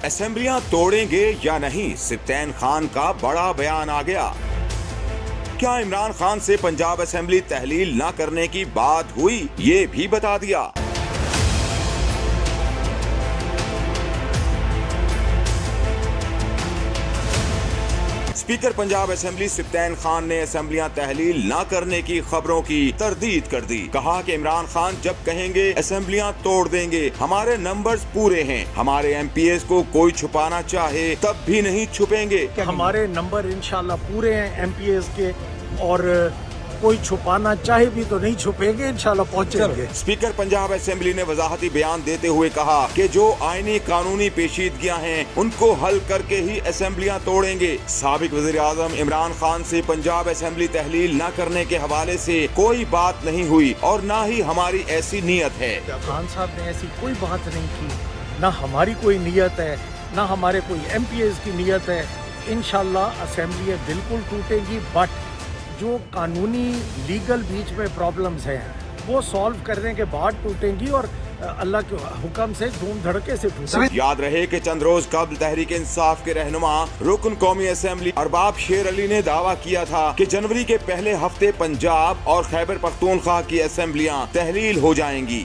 اسمبلیاں توڑیں گے یا نہیں، سبطین خان کا بڑا بیان آ گیا۔ کیا عمران خان سے پنجاب اسمبلی تحلیل نہ کرنے کی بات ہوئی، یہ بھی بتا دیا۔ اسپیکر پنجاب اسمبلی سبطین خان نے اسمبلیاں تحلیل نہ کرنے کی خبروں کی تردید کر دی۔ کہا کہ عمران خان جب کہیں گے اسمبلیاں توڑ دیں گے، ہمارے نمبرز پورے ہیں، ہمارے ایم پی ایز کو کوئی چھپانا چاہے تب بھی نہیں چھپیں گے۔ ہمارے نمبر انشاءاللہ پورے ہیں ایم پی ایز کے، اور کوئی چھپانا چاہے بھی تو نہیں چھپیں گے، انشاءاللہ پہنچیں گے۔ اسپیکر پنجاب اسمبلی نے وضاحتی بیان دیتے ہوئے کہا کہ جو آئینی قانونی پیچیدگیاں ہیں ان کو حل کر کے ہی اسمبلیاں توڑیں گے۔ سابق وزیر اعظم عمران خان سے پنجاب اسمبلی تحلیل نہ کرنے کے حوالے سے کوئی بات نہیں ہوئی اور نہ ہی ہماری ایسی نیت ہے۔ خان صاحب نے ایسی کوئی بات نہیں کی، نہ ہماری کوئی نیت ہے، نہ ہمارے کوئی ایم پی ایز کی نیت ہے۔ انشاءاللہ اسمبلیاں بالکل ٹوٹیں گی، بٹ جو قانونی لیگل بیچ میں پرابلمز ہیں وہ سالو کرنے کے بعد ٹوٹیں گی، اور اللہ کے حکم سے دھوم دھڑکے سے ٹوٹیں گی۔ یاد رہے کہ چند روز قبل تحریک انصاف کے رہنما رکن قومی اسمبلی ارباب شیر علی نے دعویٰ کیا تھا کہ جنوری کے پہلے ہفتے پنجاب اور خیبر پختونخوا کی اسمبلیاں تحلیل ہو جائیں گی۔